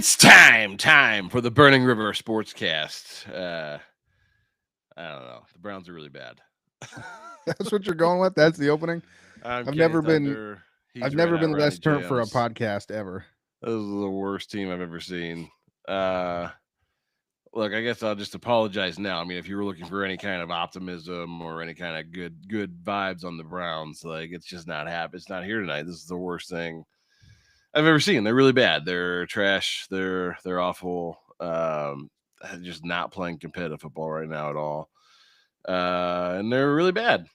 It's time for the Burning River Sportscast. I don't know. The Browns are really bad. That's what you're going with? That's the opening? I've never been less turned for a podcast ever. This is the worst team I've ever seen. Look, I guess I'll just apologize now. I mean, if you were looking for any kind of optimism or any kind of good vibes on the Browns, like it's just not happening. It's not here tonight. This is the worst thing I've ever seen. They're really bad. They're trash. They're awful. Just not playing competitive football right now at all. And they're really bad.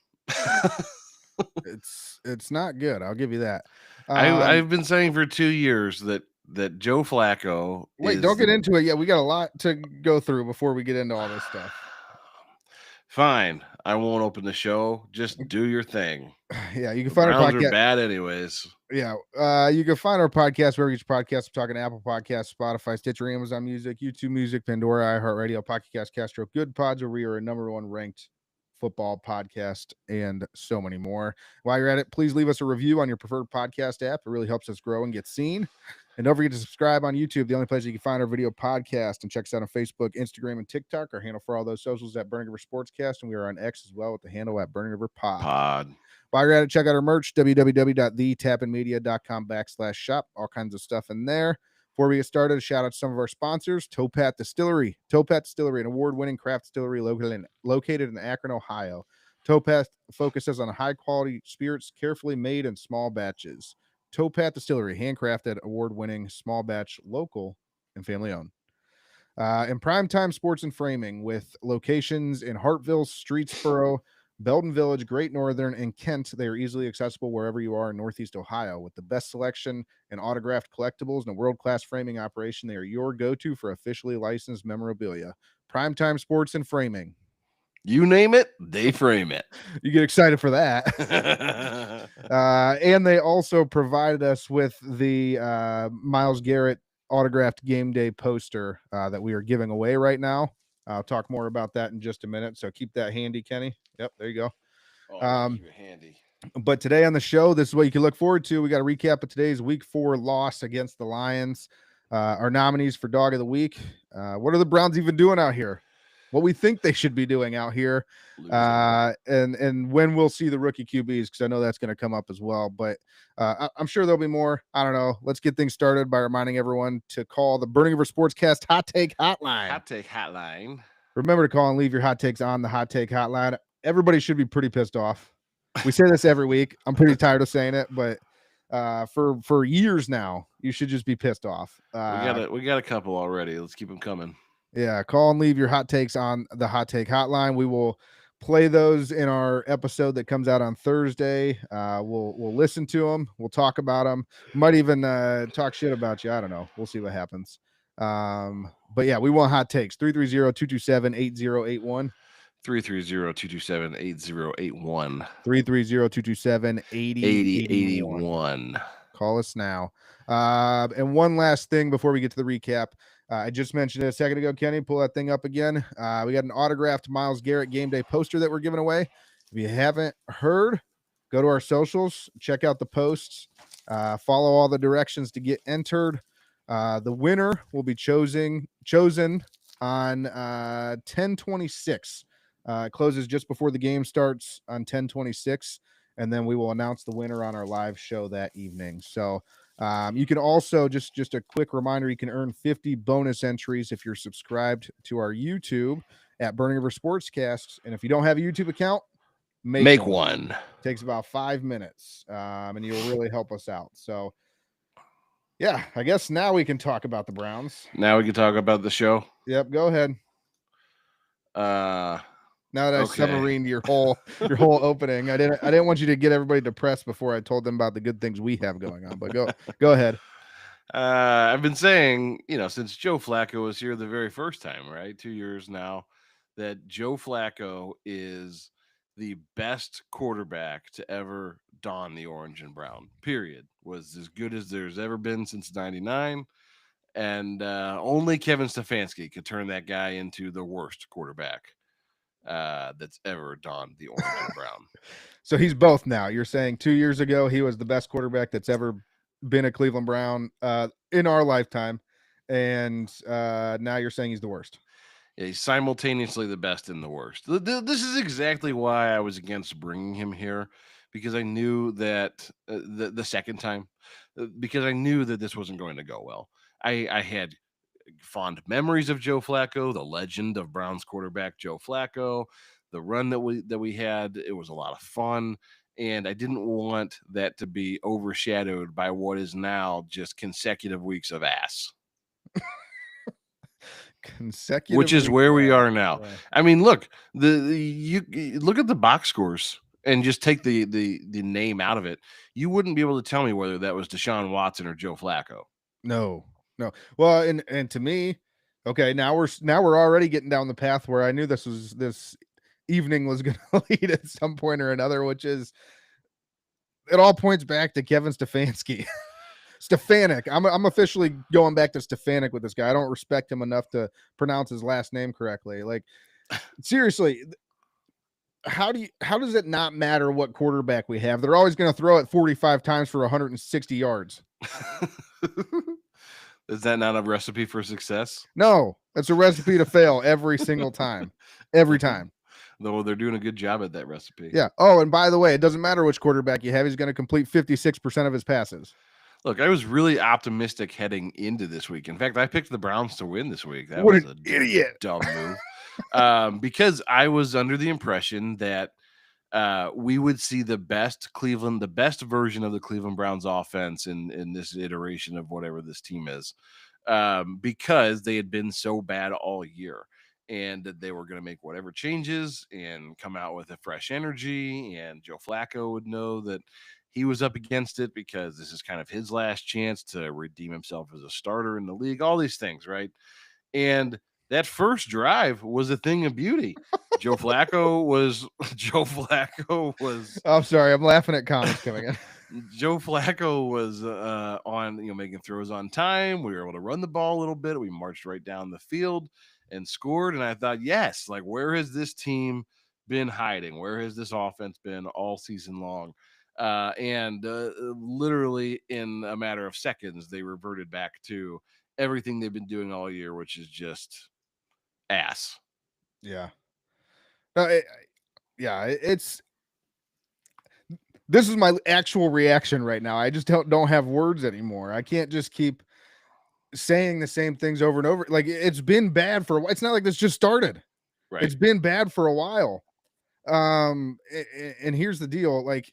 It's not good. I'll give you that. I've been saying for 2 years that Joe Flacco. Wait, don't get into it yet. We got a lot to go through before we get into all this stuff. Fine, I won't open the show. Just do your thing. Yeah, you can find our podcast. Are bad anyways. Yeah, you can find our podcast wherever you get your podcasts. We're talking Apple Podcasts, Spotify, Stitcher, Amazon Music, YouTube Music, Pandora, iHeartRadio, Pocket Cast, Castro, Good Pods, where we are a #1 ranked football podcast, and so many more. While you're at it, please leave us a review on your preferred podcast app. It really helps us grow and get seen. And don't forget to subscribe on YouTube, the only place you can find our video podcast, and check us out on Facebook, Instagram, and TikTok. Our handle for all those socials at Burning River Sportscast, and we are on X as well with the handle at Burning River Pod. While you're at it, check out our merch, www.thetapinmedia.com/shop. All kinds of stuff in there. Before we get started, a shout out to some of our sponsors. Towpath Distillery. Towpath Distillery, an award-winning craft distillery located in Akron, Ohio. Towpath focuses on high-quality spirits carefully made in small batches. Towpath Distillery, handcrafted, award-winning, small batch, local, and family-owned. And Primetime Sports and Framing, with locations in Hartville, Streetsboro, Belden Village, Great Northern, and Kent. They are easily accessible wherever you are in Northeast Ohio. With the best selection and autographed collectibles and a world-class framing operation, they are your go-to for officially licensed memorabilia. Primetime Sports and Framing. You name it, they frame it. You get excited for that. And they also provided us with the Myles Garrett autographed game day poster that we are giving away right now. I'll talk more about that in just a minute, so keep that handy, Kenny. Yep, there you go. Keep it handy. But today on the show, this is what you can look forward to. We got a recap of today's Week 4 loss against the Lions. Our nominees for Dog of the Week. What are the Browns even doing out here? What we think they should be doing out here, and when we'll see the rookie QBs, because I know that's going to come up as well. But I'm sure there'll be more. I don't know. Let's get things started by reminding everyone to call the Burning River Sportscast Hot Take Hotline. Hot Take Hotline. Remember to call and leave your hot takes on the Hot Take Hotline. Everybody should be pretty pissed off. We say this every week. I'm pretty tired of saying it, but for years now, you should just be pissed off. We got a couple already. Let's keep them coming. Yeah, call and leave your hot takes on the Hot Take Hotline. We will play those in our episode that comes out on Thursday. We'll listen to them. We'll talk about them. Might even talk shit about you. I don't know. We'll see what happens. But yeah, we want hot takes. 330-227-8081. 330-227-8081. 330-227-8081. Call us now. And one last thing before we get to the recap. I just mentioned it a second ago, Kenny. Pull that thing up again. We got an autographed Myles Garrett game day poster that we're giving away. If you haven't heard, go to our socials, check out the posts, follow all the directions to get entered. The winner will be chosen on 10/26. It closes just before the game starts on 10/26, and then we will announce the winner on our live show that evening. So you can also, just a quick reminder, you can earn 50 bonus entries if you're subscribed to our YouTube at Burning River Sportscast. And if you don't have a YouTube account, make one. It takes about 5 minutes, and you'll really help us out. So, yeah, I guess now we can talk about the Browns. Now we can talk about the show. Yep, go ahead. Now that I submarined your whole opening, I didn't want you to get everybody depressed before I told them about the good things we have going on. But go ahead. I've been saying, since Joe Flacco was here the very first time, right, 2 years now, that Joe Flacco is the best quarterback to ever don the orange and brown. Period. Was as good as there's ever been since '99, and only Kevin Stefanski could turn that guy into the worst quarterback that's ever donned the orange and brown. So he's both now. You're saying 2 years ago he was the best quarterback that's ever been a Cleveland Brown in our lifetime, and now you're saying he's the worst. Yeah, he's simultaneously the best and the worst. This is exactly why I was against bringing him here, because I knew that the second time, because I knew that this wasn't going to go well. I had fond memories of Joe Flacco, the legend of Browns quarterback Joe Flacco, the run that we had. It was a lot of fun, and I didn't want that to be overshadowed by what is now just consecutive weeks of ass. Consecutive, which is where we are now. Yeah. I mean, look, you look at the box scores and just take the name out of it. You wouldn't be able to tell me whether that was Deshaun Watson or Joe Flacco. No. Well, and to me, okay, now we're already getting down the path where I knew this evening was going to lead at some point or another, which is it all points back to Kevin Stefanski. Stefanik. I'm officially going back to Stefanik with this guy. I don't respect him enough to pronounce his last name correctly. Like, seriously, how does it not matter what quarterback we have? They're always going to throw it 45 times for 160 yards. Is that not a recipe for success? No, that's a recipe to fail every single time. Every time. Though they're doing a good job at that recipe. Yeah. Oh, and by the way, it doesn't matter which quarterback you have. He's going to complete 56% of his passes. Look, I was really optimistic heading into this week. In fact, I picked the Browns to win this week. That was an idiot. Dumb move. Because I was under the impression that we would see the best version of the Cleveland Browns offense in this iteration of whatever this team is, because they had been so bad all year, and that they were going to make whatever changes and come out with a fresh energy. And Joe Flacco would know that he was up against it because this is kind of his last chance to redeem himself as a starter in the league, all these things, right? And that first drive was a thing of beauty. Joe Flacco was. I'm sorry, I'm laughing at comments coming in. Joe Flacco was on, making throws on time. We were able to run the ball a little bit. We marched right down the field and scored. And I thought, yes, like, where has this team been hiding? Where has this offense been all season long? And literally in a matter of seconds, they reverted back to everything they've been doing all year, which is just ass. Yeah. No, it's this is my actual reaction right now. I just don't have words anymore. I can't just keep saying the same things over and over. Like, it's been bad for a while. It's not like this just started. Right. It's been bad for a while. And here's the deal. Like,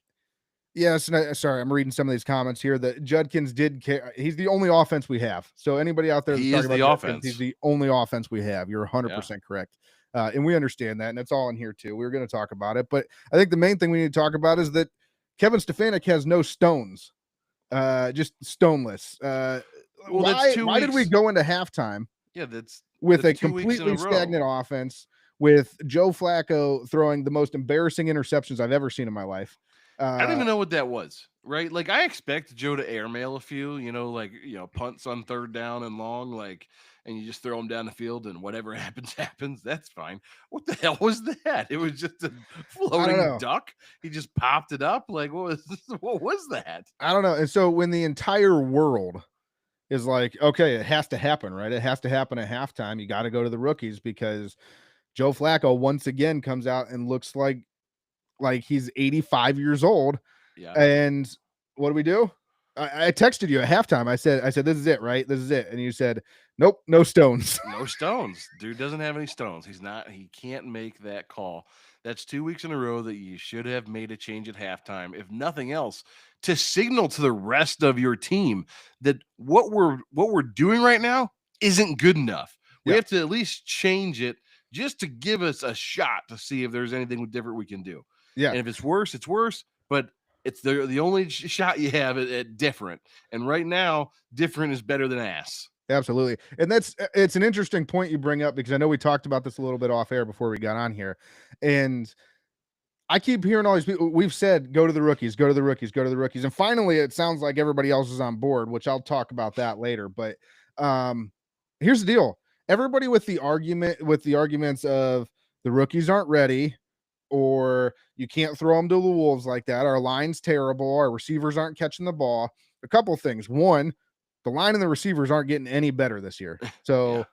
yes, sorry, I'm reading some of these comments here that Judkins did care. He's the only offense we have. So anybody out there that's talking about offense, Judkins, he's the only offense we have. You're 100% correct. And we understand that, and it's all in here too. We're going to talk about it. But I think the main thing we need to talk about is that Kevin Stefanik has no stones, just stoneless. Why did we go into halftime? Yeah, that's with a completely stagnant offense, with Joe Flacco throwing the most embarrassing interceptions I've ever seen in my life. I don't even know what that was, right? Like, I expect Joe to airmail a few, punts on third down and long, and you just throw them down the field and whatever happens. That's fine. What the hell was that? It was just a floating duck. He just popped it up. Like, what was that? I don't know. And so when the entire world is like, okay, it has to happen, right? It has to happen at halftime. You got to go to the rookies because Joe Flacco once again comes out and looks like he's 85 years old. Yeah. And what do? I texted you at halftime. I said, this is it, right? This is it. And you said, nope, no stones. No stones. Dude doesn't have any stones. He can't make that call. That's 2 weeks in a row that you should have made a change at halftime, if nothing else, to signal to the rest of your team that what we're doing right now isn't good enough. We have to at least change it just to give us a shot to see if there's anything different we can do. Yeah. And if it's worse, it's worse. But it's the only shot you have at different. And right now, different is better than ass. Absolutely. And it's an interesting point you bring up, because I know we talked about this a little bit off air before we got on here. And I keep hearing all these people, we've said, go to the rookies, go to the rookies, go to the rookies. And finally, it sounds like everybody else is on board, which I'll talk about that later. But here's the deal. Everybody with the arguments of the rookies aren't ready, or you can't throw them to the wolves like that. Our line's terrible. Our receivers aren't catching the ball. A couple of things. One, The line and the receivers aren't getting any better this year. So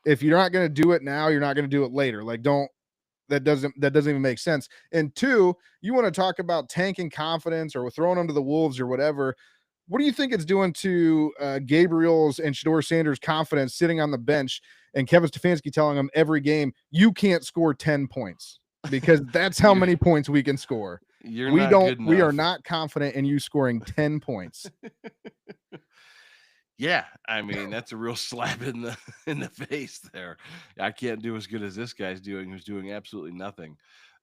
if you're not going to do it now, you're not going to do it later. Like, that doesn't even make sense. And two, you want to talk about tanking confidence or throwing them to the wolves or whatever. What do you think it's doing to Gabriel's and Shador Sanders' confidence sitting on the bench and Kevin Stefanski telling them every game, you can't score 10 points because that's how many points we can score. We are not confident in you scoring 10 points. Yeah, I mean, that's a real slap in the face there. I can't do as good as this guy's doing, who's doing absolutely nothing.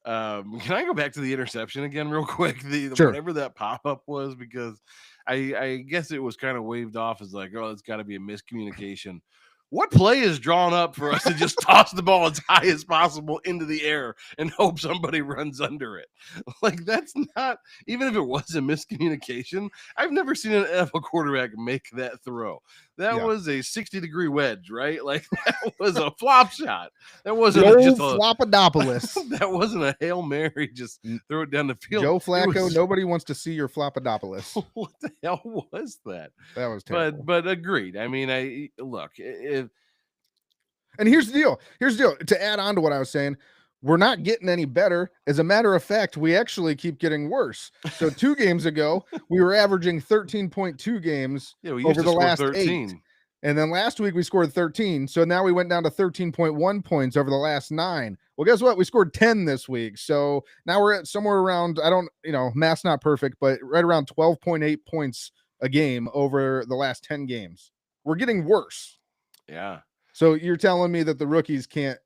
Can I go back to the interception again real quick? Sure. Whatever that pop-up was, because I guess it was kind of waved off as like, oh, it's got to be a miscommunication. What play is drawn up for us to just toss the ball as high as possible into the air and hope somebody runs under it? Like, that's not, even if it was a miscommunication, I've never seen an NFL quarterback make that throw. That was a 60-degree wedge, right? Like, that was a flop shot. That wasn't just a Floppadopoulos. That wasn't a Hail Mary, just throw it down the field. Joe Flacco, nobody wants to see your Floppadopoulos. What the hell was that? That was terrible. But agreed. I mean, look, and here's the deal. To add on to what I was saying, we're not getting any better. As a matter of fact, we actually keep getting worse. So 2 games ago, we were averaging 13.2 games over the last 13. 8. And then last week we scored 13. So now we went down to 13.1 points over the last 9. Well, guess what? We scored 10 this week. So now we're at somewhere around, math's not perfect, but right around 12.8 points a game over the last 10 games. We're getting worse. Yeah. So you're telling me that the rookies can't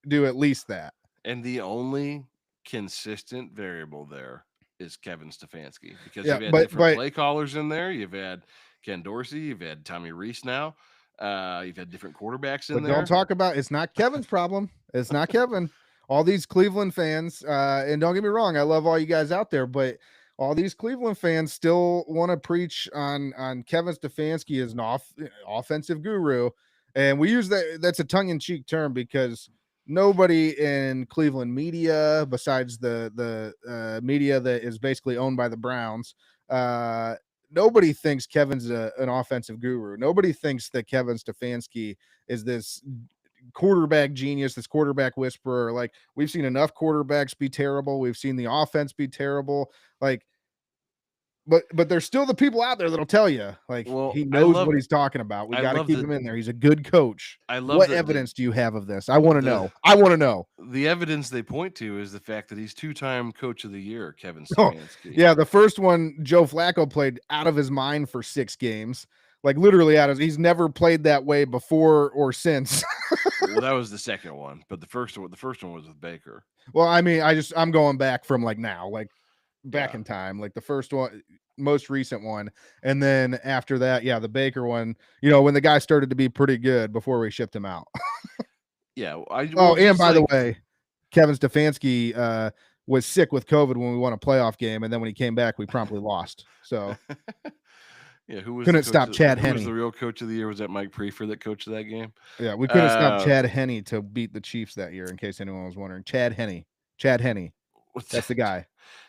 do at least that? And the only consistent variable there is Kevin Stefanski, because you've had different play callers in there. You've had Ken Dorsey. You've had Tommy Reese now. You've had different quarterbacks in there. Don't talk about, it's not Kevin's problem. It's not Kevin. All these Cleveland fans, and don't get me wrong, I love all you guys out there, but all these Cleveland fans still want to preach on Kevin Stefanski as an offensive guru. And we use that's a tongue-in-cheek term because nobody in Cleveland media, besides the media that is basically owned by the Browns, nobody thinks Kevin's an offensive guru. Nobody thinks that Kevin Stefanski is this quarterback genius, this quarterback whisperer. Like, we've seen enough quarterbacks be terrible. We've seen the offense be terrible. Like, but there's still the people out there that'll tell you, like, he knows what he's talking about. We got to keep him in there. He's a good coach. What evidence do you have of this? I want to know. I want to know. The evidence they point to is the fact that he's 2-time coach of the year, Kevin Stefanski. Yeah, the first one, Joe Flacco played out of his mind for 6 games. Like, literally he's never played that way before or since. Well, that was the second one, but the first one was with Baker. Well, I mean, I'm going back from like now, like back in time, like the first one, most recent one, and then after that, the Baker one, when the guy started to be pretty good before we shipped him out. And by the way, Kevin Stefanski was sick with COVID when we won a playoff game, and then when he came back, we promptly lost. So who was couldn't stop Chad Henne? Who was the real coach of the year? Was that Mike Prefer that coached that game? Yeah, we couldn't stop Chad Henne to beat the Chiefs that year, in case anyone was wondering. Chad Henne. That's the guy.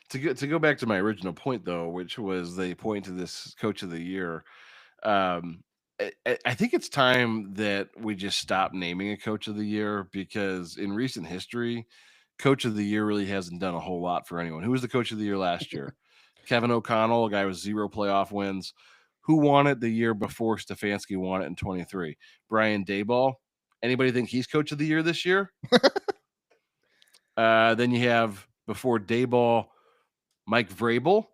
To go back to my original point, though, which was they point to this coach of the year. I think it's time that we just stop naming a coach of the year, because in recent history, coach of the year really hasn't done a whole lot for anyone. Who was the coach of the year last year? Kevin O'Connell, a guy with 0 playoff wins. Who won it the year before Stefanski won it in 23? Brian Daboll. Anybody think he's coach of the year this year? Then you have, before Daboll, Mike Vrabel,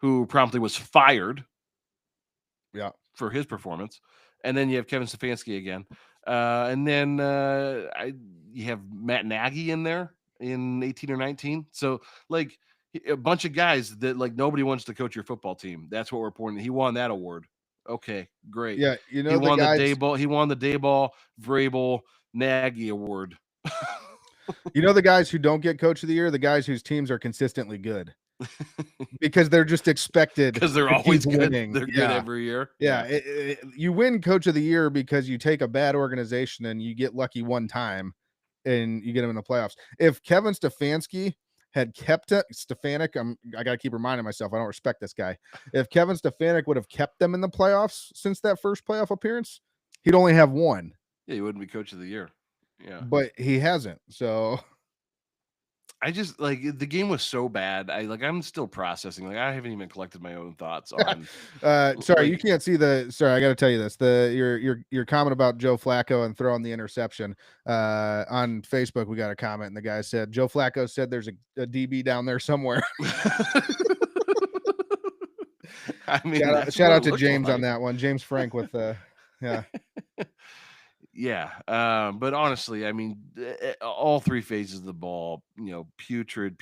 who promptly was fired for his performance. And then you have Kevin Stefanski again. And then you have Matt Nagy in there in 18 or 19. So, like, a bunch of guys that, like, nobody wants to coach your football team. That's what we're pointing. He won that award. Okay, great. Yeah, he won the Daboll, Vrabel, Nagy award. The guys who don't get coach of the year, the guys whose teams are consistently good, because they're just expected, because they're always winning. They're good every year. You win coach of the year because you take a bad organization and you get lucky one time and you get them in the playoffs. If Kevin Stefanski had kept it, Stefanik, I got to keep reminding myself, I don't respect this guy. If Kevin Stefanik would have kept them in the playoffs since that first playoff appearance, he'd only have one. Yeah, he wouldn't be coach of the year. Yeah. But he hasn't. So I just like the game was so bad. I'm still processing. Like I haven't even collected my own thoughts on. sorry, you can't see I got to tell you this. Your comment about Joe Flacco and throwing the interception on Facebook, we got a comment and the guy said Joe Flacco said there's a DB down there somewhere. I mean, shout out to James on that one. James Frank with yeah. Yeah, but honestly, I mean, all three phases of the ball, putrid.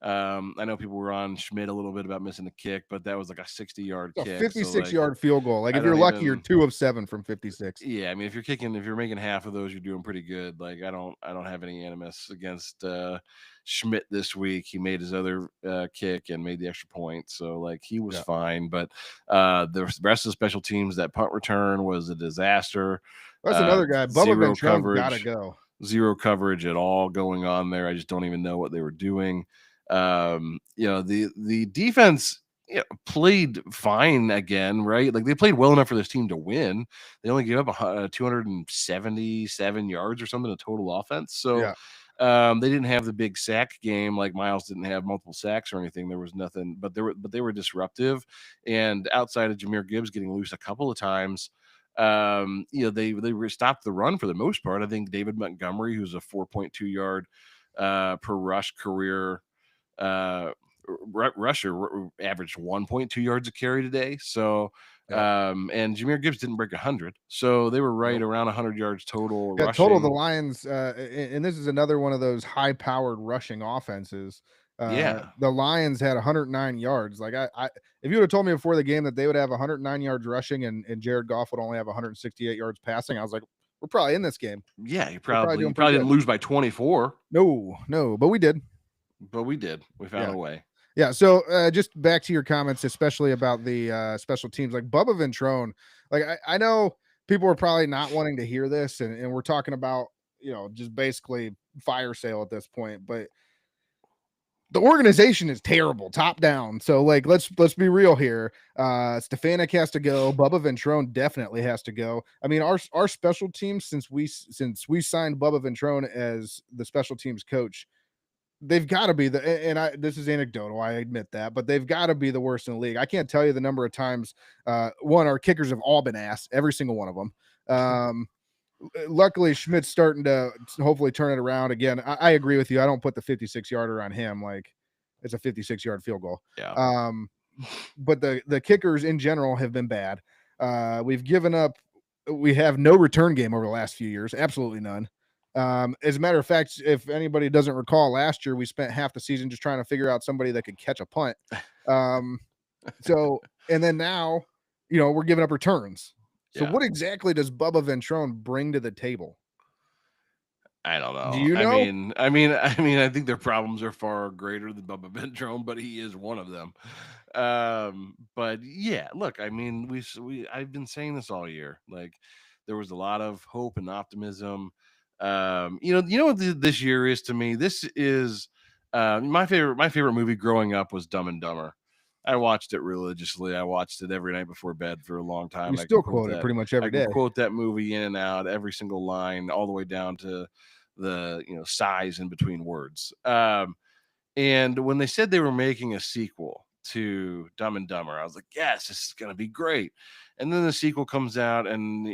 I know people were on Schmidt a little bit about missing a kick, but that was like a 60-yard kick. 56-yard field goal. Like if you're lucky, you're 2 of 7 from 56. Yeah, I mean, if you're making half of those, you're doing pretty good. Like I don't have any animus against Schmidt this week. He made his other kick and made the extra point, so like he was fine. But the rest of the special teams, that punt return was a disaster. That's another guy. Bubba Ventrone gotta go. Zero coverage at all going on there. I just don't even know what they were doing. The defense played fine again, right? Like they played well enough for this team to win. They only gave up 277 yards or something in total offense. So they didn't have the big sack game. Like Miles didn't have multiple sacks or anything. There was nothing, but they were disruptive. And outside of Jahmyr Gibbs getting loose a couple of times, they stopped the run for the most part. I think David Montgomery, who's a 4.2 yard per rush career rusher, averaged 1.2 yards a carry today. So and Jahmyr Gibbs didn't break 100, so they were right around 100 yards total rushing. Total, the Lions and this is another one of those high powered rushing offenses. The Lions had 109 yards. Like I if you would have told me before the game that they would have 109 yards rushing and Jared Goff would only have 168 yards passing, I was like, we're probably in this game. Yeah, you probably didn't lose by 24. No, but we did. We found a way. Yeah. So just back to your comments, especially about the special teams, like Bubba Ventrone. Like I know people are probably not wanting to hear this, and we're talking about just basically fire sale at this point, but the organization is terrible, top down. So like let's be real here. Stefanik has to go. Bubba Ventrone definitely has to go. I mean, our special teams, since we signed Bubba Ventrone as the special teams coach, they've got to be this is anecdotal, I admit that, but they've got to be the worst in the league. I can't tell you the number of times our kickers have all been asked, every single one of them. Luckily Schmidt's starting to hopefully turn it around again. I agree with you. I don't put the 56-yarder on him. Like it's a 56-yard field goal. Yeah. But the kickers in general have been bad. We have no return game over the last few years. Absolutely none. As a matter of fact, if anybody doesn't recall, last year we spent half the season just trying to figure out somebody that could catch a punt. And then now, we're giving up returns. So what exactly does Bubba Ventrone bring to the table? I don't know. Do you know? I mean, I think their problems are far greater than Bubba Ventrone, but he is one of them. But yeah, look, I mean, I've been saying this all year. Like there was a lot of hope and optimism. What this year is to me. This is my favorite movie growing up was Dumb and Dumber. I watched it religiously. I watched it every night before bed for a long time. You still quote it pretty much every day. I quote that movie in and out, every single line, all the way down to the size in between words. And when they said they were making a sequel to Dumb and Dumber, I was like, yes, this is gonna be great. And then the sequel comes out, and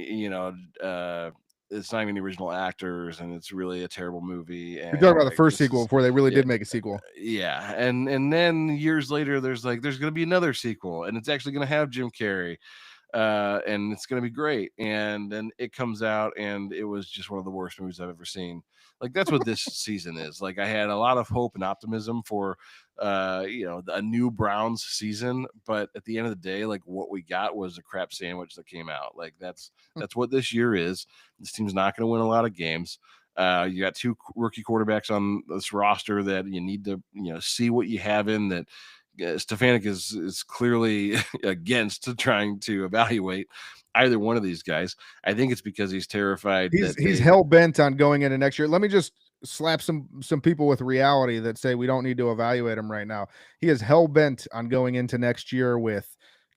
it's not even the original actors, and it's really a terrible movie. And we talked about the first sequel before they really did make a sequel. Yeah, and then years later, there's going to be another sequel, and it's actually going to have Jim Carrey, and it's going to be great. And then it comes out, and it was just one of the worst movies I've ever seen. Like that's what this season is. Like I had a lot of hope and optimism for a new Browns season, but at the end of the day, like what we got was a crap sandwich that came out. Like that's what this year is. This team's not going to win a lot of games. You got two rookie quarterbacks on this roster that you need to see what you have in that. Stefanik is clearly against trying to evaluate either one of these guys. I think it's because he's terrified. He's hell bent on going into next year. Let me just slap some people with reality that say we don't need to evaluate him right now. He is hell bent on going into next year with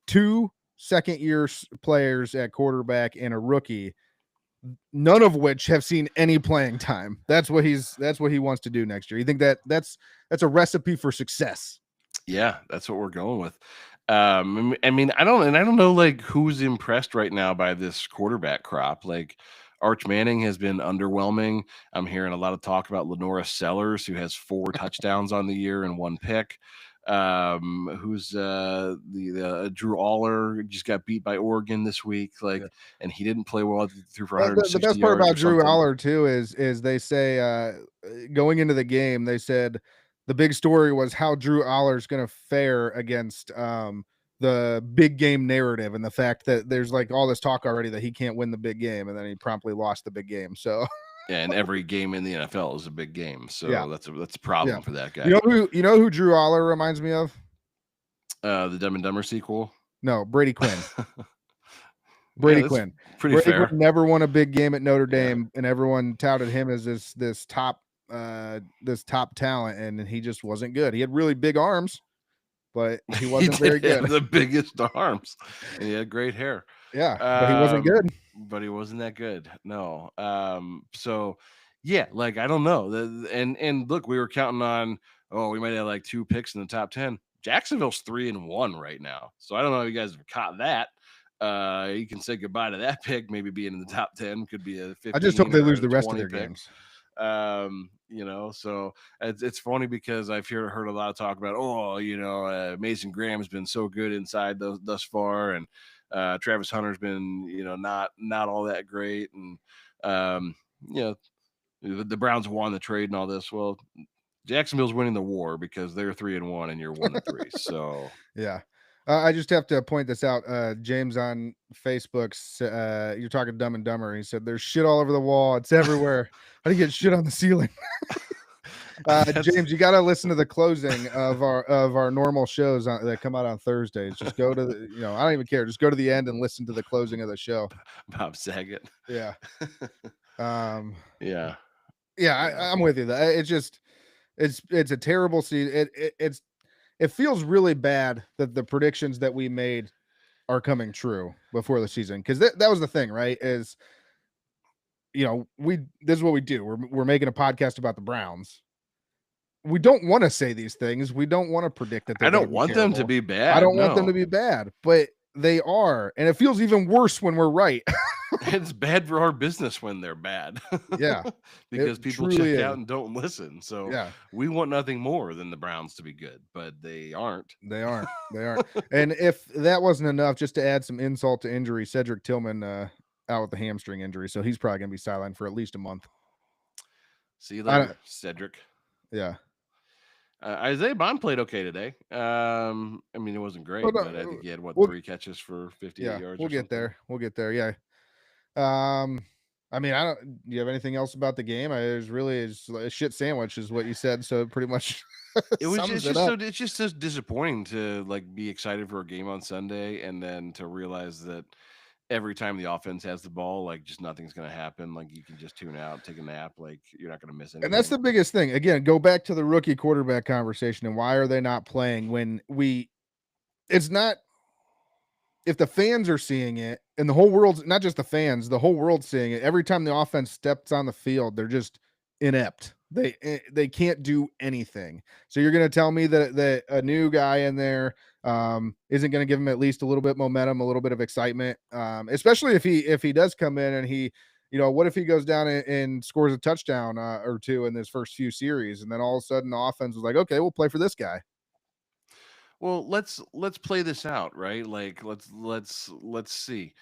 2 second-year players at quarterback and a rookie, none of which have seen any playing time. That's what he wants to do next year. You think that's a recipe for success? Yeah, that's what we're going with. I mean, I don't know like who's impressed right now by this quarterback crop. Like Arch Manning has been underwhelming. I'm hearing a lot of talk about Lenora Sellers, who has 4 touchdowns on the year and 1 pick. Who's the Drew Aller just got beat by Oregon this week, like, and he didn't play well. Threw for 160 the best part yards about or Drew something. Aller too is they say going into the game, they said the big story was how Drew Aller is going to fare against the big game narrative and the fact that there's like all this talk already that he can't win the big game, and then he promptly lost the big game. So yeah, and every game in the NFL is a big game, so yeah, that's a problem for that guy. You know who Drew Aller reminds me of? The Dumb and Dumber sequel. No, Brady Quinn. Brady Quinn. Pretty fair. Quinn never won a big game at Notre Dame, and everyone touted him as this top talent, and he just wasn't good. He had really big arms, but he wasn't very good. The biggest arms, and he had great hair. Yeah, but he wasn't good. But he wasn't that good. No. So yeah, like I don't know. And look, we were counting on, we might have like 2 picks in the top 10. Jacksonville's 3-1 right now. So I don't know if you guys have caught that. You can say goodbye to that pick, maybe being in the top 10. Could be a 15. I just hope they lose the rest of their games. So it's funny because I've heard a lot of talk about, Mason Graham has been so good inside thus far, and Travis Hunter's been, not all that great, and the Browns won the trade and all this. Well, Jacksonville's winning the war because they're 3-1 and you're 1-3. So yeah. I just have to point this out. James on Facebook, you're talking Dumb and Dumber. He said, "There's shit all over the wall. It's everywhere. How do you get shit on the ceiling?" James, you got to listen to the closing of our normal shows that come out on Thursdays. Just go to the, I don't even care. Just go to the end and listen to the closing of the show. Bob Saget. Yeah. Yeah. I'm with you. It's just, it's a terrible season. It feels really bad that the predictions that we made are coming true before the season. Because that was the thing, right? Is, this is what we do. We're making a podcast about the Browns. We don't want to say these things. We don't want to predict that. I don't want them to be bad. I don't want them to be bad, but they are. And it feels even worse when we're right. It's bad for our business when they're bad. Yeah. Because people check out and don't listen. So yeah, we want nothing more than the Browns to be good, but they aren't. They aren't. And if that wasn't enough, just to add some insult to injury, Cedric Tillman out with the hamstring injury. So he's probably going to be sidelined for at least a month. See you later, Cedric. Yeah. Isaiah Bond played okay today. I mean, it wasn't great, but I think he had 3 catches for 58 yards. We'll get there. Yeah. I mean, do you have anything else about the game? It was a shit sandwich is what you said. So pretty much it's just so disappointing to like be excited for a game on Sunday and then to realize that every time the offense has the ball, like just nothing's going to happen. Like you can just tune out, take a nap. Like you're not going to miss anything. And that's the biggest thing. Again, go back to the rookie quarterback conversation and why are they not playing when it's not, if the fans are seeing it and the whole world's not just the fans, the whole world's seeing it. Every time the offense steps on the field, they're just inept. They can't do anything. So you're going to tell me that a new guy in there isn't going to give him at least a little bit momentum, a little bit of excitement, especially if he does come in and he, what if he goes down and scores a touchdown or 2 in this first few series, and then all of a sudden the offense is like, okay, we'll play for this guy. Well, let's play this out, right? Like let's see.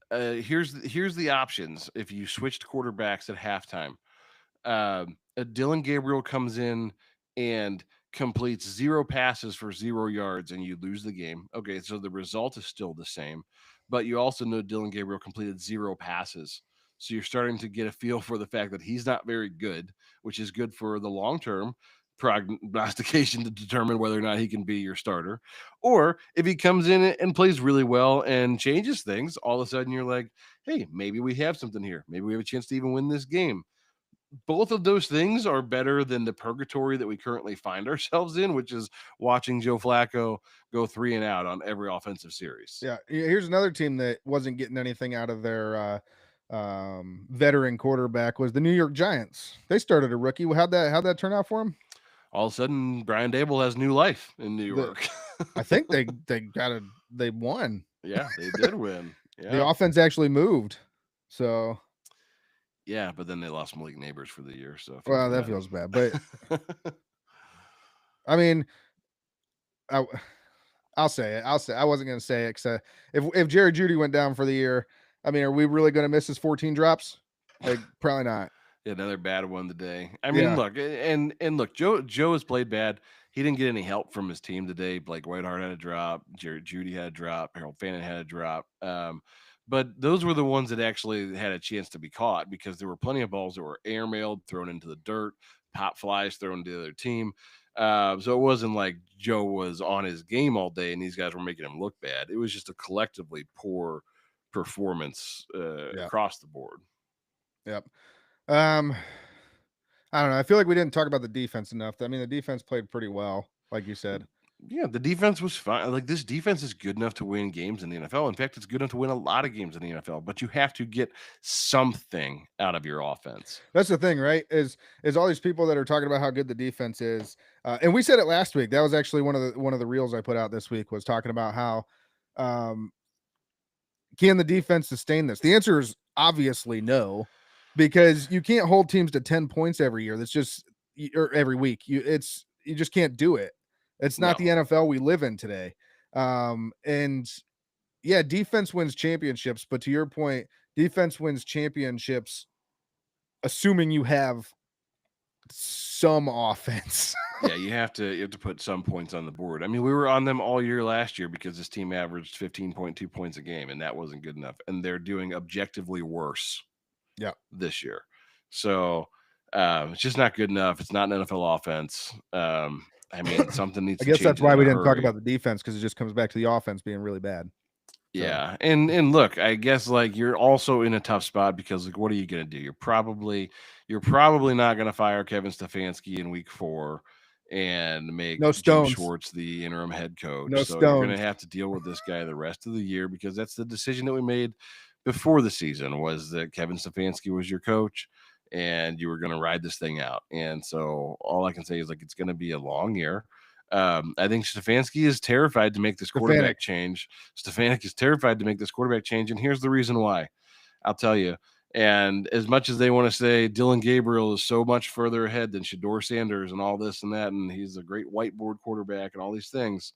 Here's the options if you switched quarterbacks at halftime. Dylan Gabriel comes in and completes 0 passes for 0 yards and you lose the game. Okay, so the result is still the same, but you also know Dylan Gabriel completed 0 passes. So you're starting to get a feel for the fact that he's not very good, which is good for the long-term prognostication to determine whether or not he can be your starter. Or if he comes in and plays really well and changes things, all of a sudden you're like, hey, maybe we have something here. Maybe we have a chance to even win this game. both of those things are better than the purgatory that we currently find ourselves in, which is watching Joe Flacco go 3 and out on every offensive series. Yeah, here's another team that wasn't getting anything out of their veteran quarterback was the New York Giants. They started a rookie. How'd that turn out for them? All of a sudden, Brian Dable has new life in New York. I think they won. Yeah, they did win. The Yeah. offense actually moved. So Yeah, but then they lost Malik Neighbors for the year. So well, that feels bad. But I mean, I'll say it. I wasn't going to say it because if Jerry Jeudy went down for the year, I mean, are we really going to miss his 14 drops? Like, probably not. Yeah, another bad one today. I mean, look, look, Joe has played bad. He didn't get any help from his team today. Blake Whiteheart had a drop. Jared Jeudy had a drop. Harold Fannin had a drop. But those were the ones that actually had a chance to be caught because there were plenty of balls that were airmailed, thrown into the dirt, pop flies thrown to the other team. So it wasn't like Joe was on his game all day and these guys were making him look bad. It was just a collectively poor performance across the board. Yep. I don't know. I feel like we didn't talk about the defense enough. I mean, the defense played pretty well, like you said. Yeah, the defense was fine. Like this defense is good enough to win games in the NFL. In fact, it's good enough to win a lot of games in the NFL, but you have to get something out of your offense. That's the thing, right? Is all these people that are talking about how good the defense is. And we said it last week. That was actually one of the reels I put out this week was talking about how can the defense sustain this? The answer is obviously no, because you can't hold teams to 10 points every year. That's just or every week. You just can't do it. It's not the NFL we live in today. And yeah, defense wins championships, but to your point, defense wins championships assuming you have some offense. Yeah, you have to put some points on the board. I mean, we were on them all year last year because this team averaged 15.2 points a game, and that wasn't good enough. And they're doing objectively worse this year. So it's just not good enough. It's not an NFL offense. I mean, something needs to change. I guess that's why we didn't talk about the defense, because it just comes back to the offense being really bad. Yeah. And look, I guess like you're also in a tough spot because like what are you gonna do? You're probably not gonna fire Kevin Stefanski in week 4 and make Jim Schwartz the interim head coach. So you're gonna have to deal with this guy the rest of the year because that's the decision that we made before the season was that Kevin Stefanski was your coach and you were going to ride this thing out. And so all I can say is like it's going to be a long year. I think Stefanski is terrified to make this quarterback change. Stefanik is terrified to make this quarterback change. And here's the reason why. I'll tell you. And as much as they want to say Dylan Gabriel is so much further ahead than Shedeur Sanders and all this and that, and he's a great whiteboard quarterback and all these things,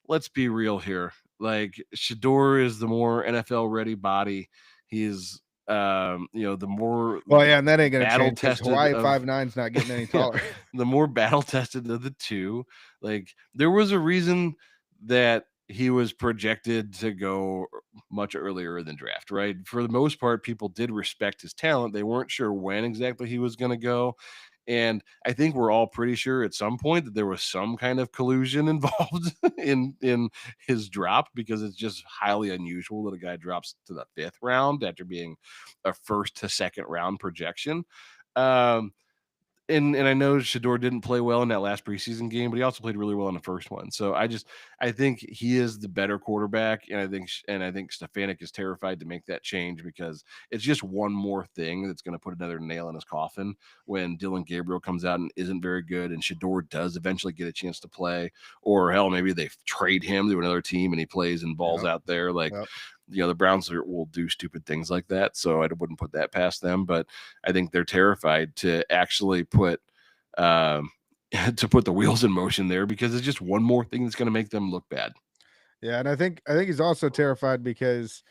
let's be real here. Like Shedeur is the more NFL ready body. He's the more and that ain't gonna change because Hawaii 5'9's not getting any taller. The more battle tested of the two. Like there was a reason that he was projected to go much earlier than draft, right? For the most part, people did respect his talent. They weren't sure when exactly he was going to go. And I think we're all pretty sure at some point that there was some kind of collusion involved in his drop because it's just highly unusual that a guy drops to the 5th round after being a 1st to 2nd round projection. And I know Shedeur didn't play well in that last preseason game, but he also played really well in the first one. So I think he is the better quarterback, and I think Stefanik is terrified to make that change because it's just one more thing that's going to put another nail in his coffin when Dylan Gabriel comes out and isn't very good, and Shedeur does eventually get a chance to play, or hell, maybe they trade him to another team and he plays and balls out there like. The Browns will do stupid things like that. So I wouldn't put that past them, but I think they're terrified to actually put the wheels in motion there because it's just one more thing that's going to make them look bad. Yeah. And I think he's also terrified because,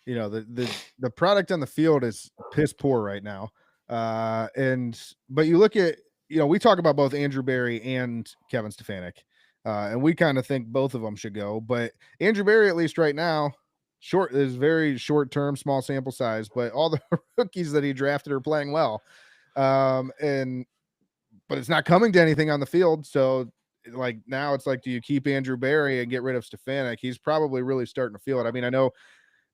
the product on the field is piss poor right now. But you look at, we talk about both Andrew Berry and Kevin Stefanik, and we kind of think both of them should go, but Andrew Berry, at least right now, is very short term, small sample size, but all the rookies that he drafted are playing well. But it's not coming to anything on the field. So like now it's like, do you keep Andrew Berry and get rid of Stefanik? He's probably really starting to feel it. I mean, I know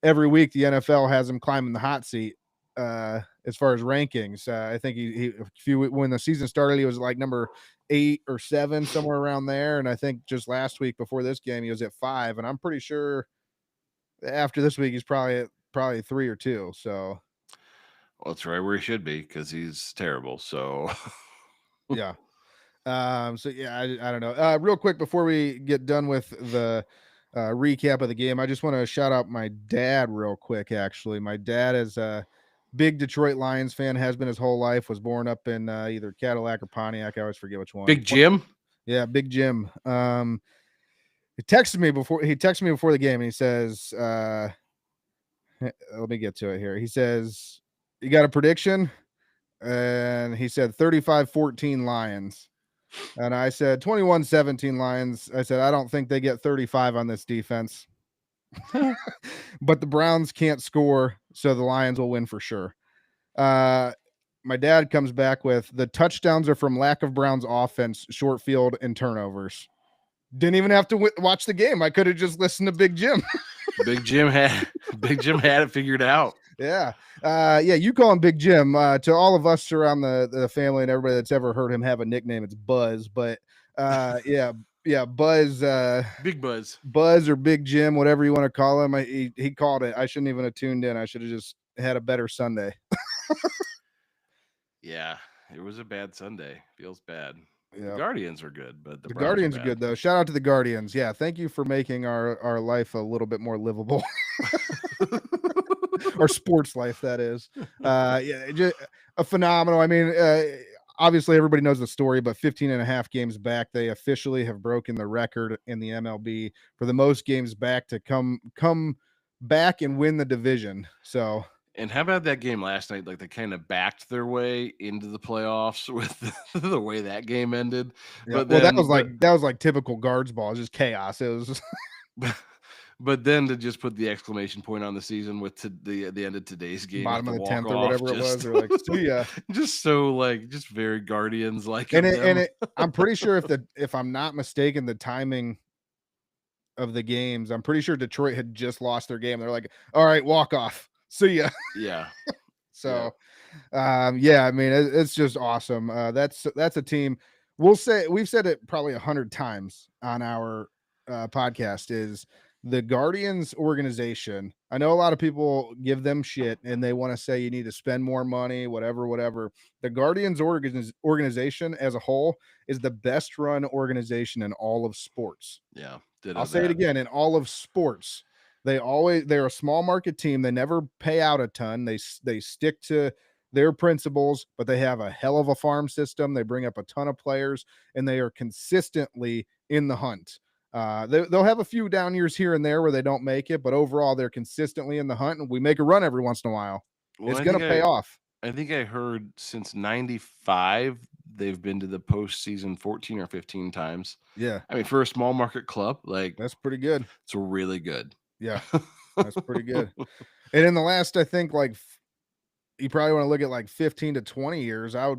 every week the NFL has him climbing the hot seat, as far as rankings. I think when the season started, he was like number 8 or 7, somewhere around there. And I think just last week before this game, he was at 5. And I'm pretty sure after this week, he's probably 3 or 2. So, well, it's right where he should be because he's terrible. So, yeah. So yeah, I don't know. Real quick before we get done with the recap of the game, I just want to shout out my dad real quick. Actually, my dad is a big Detroit Lions fan, has been his whole life. Was born up in either Cadillac or Pontiac. I always forget which one. Big Jim. Yeah, Big Jim. He texted me before the game, and he says, "Let me get to it here." He says, "You got a prediction?" And he said 35-14 Lions. And I said 21-17 Lions. I said, I don't think they get 35 on this defense. But the Browns can't score, so the Lions will win for sure. My dad comes back with the touchdowns are from lack of Browns offense, short field, and turnovers. Didn't even have to watch the game. I could have just listened to Big Jim. Big Jim had it figured out. Yeah. You call him Big Jim. To all of us around the family and everybody that's ever heard him have a nickname, it's Buzz. But yeah, Buzz. Big Buzz. Buzz or Big Jim, whatever you want to call him. He called it. I shouldn't even have tuned in. I should have just had a better Sunday. Yeah, it was a bad Sunday. Feels bad. Yeah. The Guardians are good, but the Guardians are good though. Shout out to the Guardians. Yeah, thank you for making our life a little bit more livable. Our sports life, that is. Just a phenomenal. I mean, obviously everybody knows the story, but 15 and a half games back, they officially have broken the record in the MLB for the most games back to come back and win the division. So. And how about that game last night? Like they kind of backed their way into the playoffs with the way that game ended. Yeah, but that was like typical Guards ball. It was just chaos. It was. But then to just put the exclamation point on the season with the end of today's game, bottom of the 10th or whatever it was, they're like, see ya. Just so just very Guardians like. And I'm pretty sure if I'm not mistaken, the timing of the games, I'm pretty sure Detroit had just lost their game. They're like, all right, walk off. See ya. Yeah. So, I mean, it's just awesome. That's a team. We've said it probably 100 times on our podcast is the Guardians organization. I know a lot of people give them shit and they want to say you need to spend more money, whatever. The Guardians organization as a whole is the best run organization in all of sports. Yeah. I'll say it again, in all of sports. They're a small market team. They never pay out a ton. They stick to their principles, but they have a hell of a farm system. They bring up a ton of players and they are consistently in the hunt. They'll have a few down years here and there where they don't make it, but overall they're consistently in the hunt, and we make a run every once in a while. It's going to pay off. I think I heard since 95, they've been to the postseason 14 or 15 times. Yeah. I mean, for a small market club, that's pretty good. It's really good. Yeah. That's pretty good. And in the last, I think you probably want to look at 15 to 20 years. I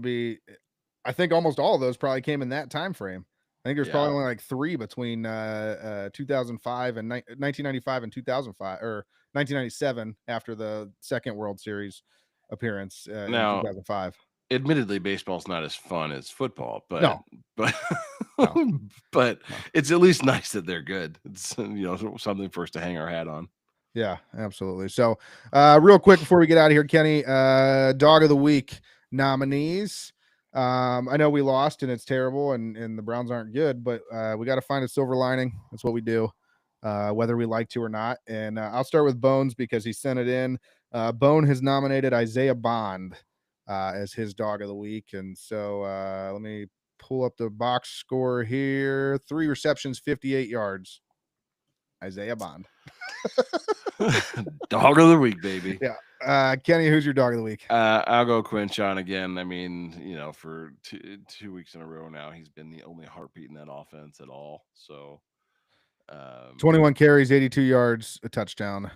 think almost all of those probably came in that time frame. I think there's probably only 3 between 2005 and 1995 and 2005 or 1997 after the second World Series appearance in 2005. Admittedly, baseball's not as fun as football, but no. But it's at least nice that they're good. It's something for us to hang our hat on. Yeah, absolutely. So, real quick before we get out of here, Kenny, Dog of the Week nominees. I know we lost and it's terrible and the Browns aren't good, but we got to find a silver lining. That's what we do, whether we like to or not. And I'll start with Bones because he sent it in. Bone has nominated Isaiah Bond as his Dog of the Week. And so let me pull up the box score here. 3 receptions, 58 yards. Isaiah Bond. Dog of the Week, baby. Yeah. Kenny, who's your Dog of the Week? I'll go Quinchon again. I mean, for 2 weeks in a row now, he's been the only heartbeat in that offense at all. So 21 carries, 82 yards, a touchdown.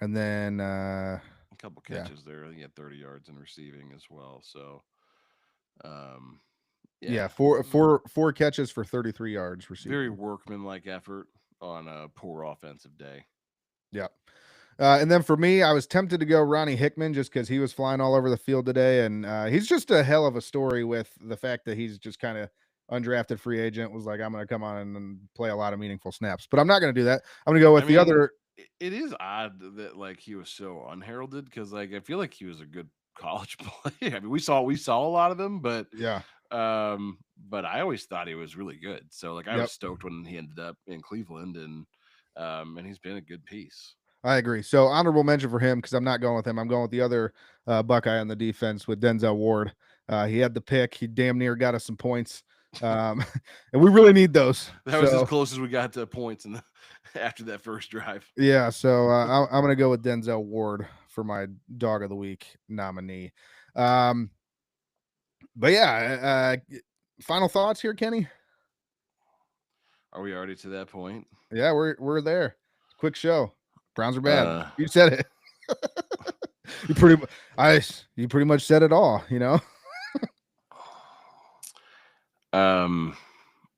And then a couple catches there. I think he had 30 yards in receiving as well. So four catches for 33 yards receiving. Very workmanlike effort on a poor offensive day. Yeah. And then for me, I was tempted to go Ronnie Hickman just because he was flying all over the field today. And he's just a hell of a story with the fact that he's just kind of undrafted free agent, was like, I'm going to come on and play a lot of meaningful snaps. But I'm not going to do that. I'm going to go with the other. It is odd that like he was so unheralded because like I feel like he was a good college player. I mean, we saw a lot of him, but Yeah. But I always thought he was really good. So like I was stoked when he ended up in Cleveland, and he's been a good piece. I agree. So honorable mention for him because I'm not going with him. I'm going with the other Buckeye on the defense with Denzel Ward. He had the pick. He damn near got us some points. And we really need those. That was as close as we got to points after that first drive. Yeah. So I'm going to go with Denzel Ward for my dog of the week nominee. But yeah, final thoughts here, Kenny? Are we already to that point? Yeah, we're there. Quick show. Browns are bad. You said it. you pretty much said it all, you know.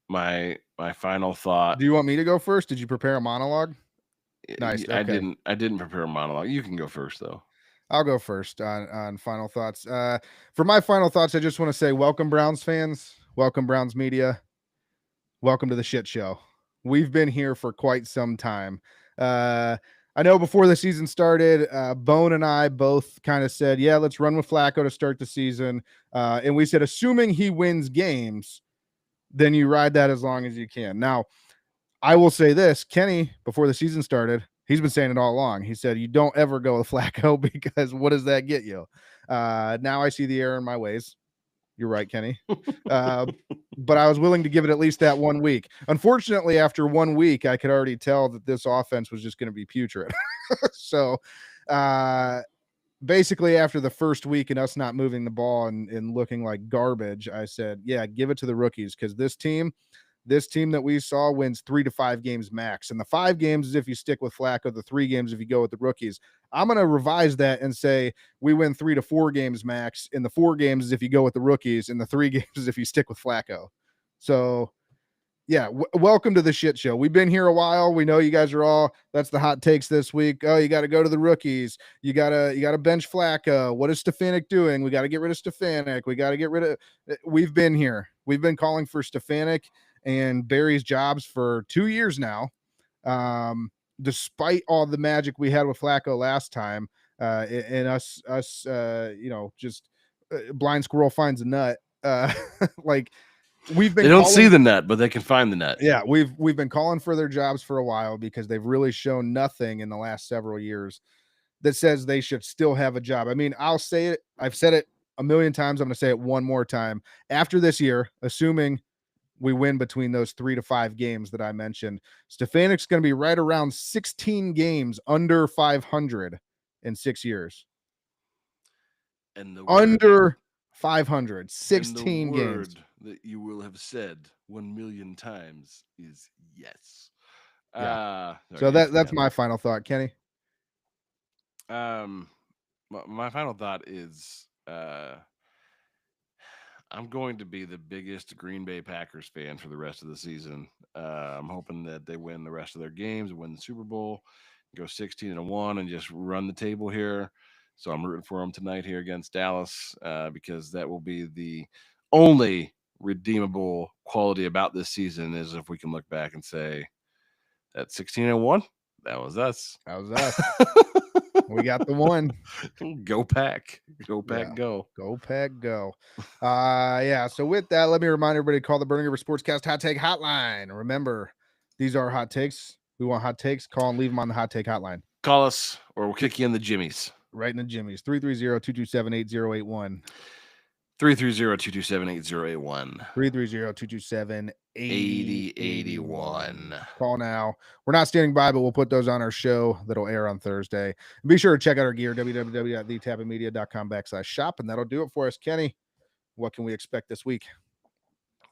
My final thought. Do you want me to go first? Did you prepare a monologue? Nice. Okay. I didn't prepare a monologue. You can go first though. I'll go first on final thoughts. For my final thoughts, I just want to say welcome Browns fans, welcome Browns media, welcome to the shit show. We've been here for quite some time. I know before the season started, Bone and I both kind of said, yeah, let's run with Flacco to start the season. And we said, assuming he wins games, then you ride that as long as you can. Now, I will say this, Kenny, before the season started, he's been saying it all along. He said, you don't ever go with Flacco because what does that get you? Now I see the error in my ways. You're right, Kenny. But I was willing to give it at least that 1 week. Unfortunately, after 1 week, I could already tell that this offense was just going to be putrid. So basically, after the first week and us not moving the ball and looking like garbage, I said, yeah, give it to the rookies because this team that we saw wins 3 to 5 games max. And the 5 games is if you stick with Flacco, the 3 games if you go with the rookies. I'm going to revise that and say we win 3 to 4 games max. And the 4 games is if you go with the rookies, and the 3 games is if you stick with Flacco. So, yeah, welcome to the shit show. We've been here a while. We know you guys are all, that's the hot takes this week. Oh, you got to go to the rookies. You got to bench Flacco. What is Stefanik doing? We got to get rid of Stefanik. We got to get rid of, we've been here. We've been calling for Stefanik and Barry's jobs for 2 years now. Despite all the magic we had with Flacco last time, and us, just blind squirrel finds a nut. Like we've been. They don't see the nut, but they can find the nut. Yeah, we've been calling for their jobs for a while because they've really shown nothing in the last several years that says they should still have a job. I mean, I'll say it. I've said it a million times. I'm going to say it one more time. After this year, assuming we win between those 3 to 5 games that I mentioned, Stefanik's going to be right around 16 games under 500 in 6 years. And under 500, 16 and the word games that you will have said 1 million times is yes. Yeah. So that's my final thought, Kenny. My final thought is I'm going to be the biggest Green Bay Packers fan for the rest of the season. I'm hoping that they win the rest of their games, win the Super Bowl, go 16-1, and just run the table here. So I'm rooting for them tonight here against Dallas because that will be the only redeemable quality about this season is if we can look back and say that 16-1, that was us. That was us. We got the one. Go Pack. Go Pack, yeah. Go. Go Pack, go. Yeah, so with that, let me remind everybody to call the Burning River Sportscast Hot Take Hotline. Remember, these are hot takes. We want hot takes. Call and leave them on the Hot Take Hotline. Call us or we'll kick you in the jimmies. Right in the jimmies. 330-227-8081. 330-227-8081. 330-227-8081. Call now. We're not standing by, but we'll put those on our show that'll air on Thursday. And be sure to check out our gear, www.thetappingmedia.com/shop, and that'll do it for us. Kenny, what can we expect this week?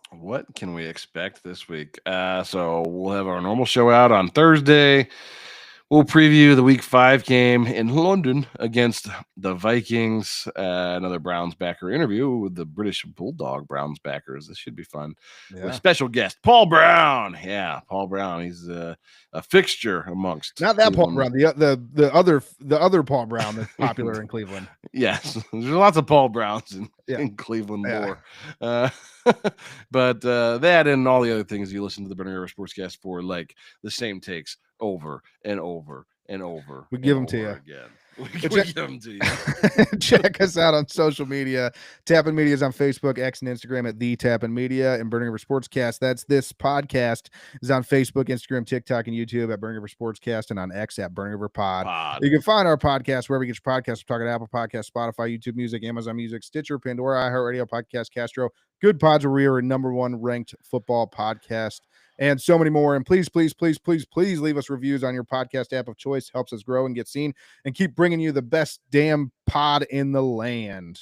What can we expect this week? So we'll have our normal show out on Thursday. We'll preview the Week 5 game in London against the Vikings. Another Browns backer interview with the British Bulldog Browns backers. This should be fun. Yeah. With special guest Paul Brown. Yeah, Paul Brown. He's a fixture amongst not that Cleveland. Paul Brown, the other Paul Brown that's popular in Cleveland. Yes, there's lots of Paul Browns in Cleveland more. But that and all the other things you listen to the Burning River Sportscast for, like the same takes over and over and over. We give them to you again. We give them to you. Check us out on social media. Tappin Media is on Facebook, X, and Instagram at The Tappin Media, and Burning River Sportscast. That's this podcast is on Facebook, Instagram, TikTok, and YouTube at Burning River Sportscast, and on X at Burning River Pod. You can find our podcast wherever you get your podcasts. We're talking Apple Podcasts, Spotify, YouTube Music, Amazon Music, Stitcher, Pandora, iHeartRadio, Podcast Castro. Good Pods, where we are a #1 ranked football podcast, and so many more. And please leave us reviews on your podcast app of choice. Helps us grow and get seen and keep bringing you the best damn pod in the land.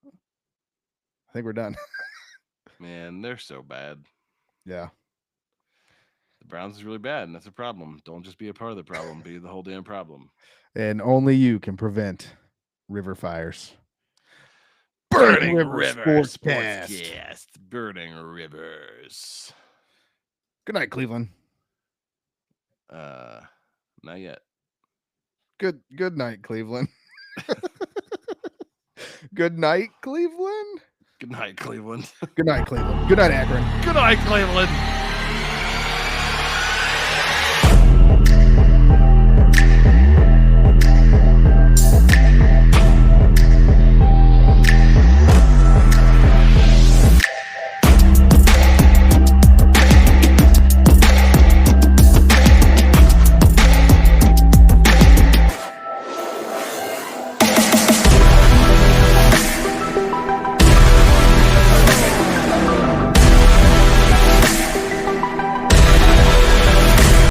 I think we're done. Man, they're so bad. Yeah. The Browns is really bad, and that's a problem. Don't just be a part of the problem. Be the whole damn problem. And only you can prevent river fires. Burning River Sportscast. Burning Rivers. Good night, Cleveland. Not yet. Good night, Cleveland. Good night, Cleveland. Good night, Cleveland. Good night, Cleveland. Good night, Akron. Good night, Cleveland.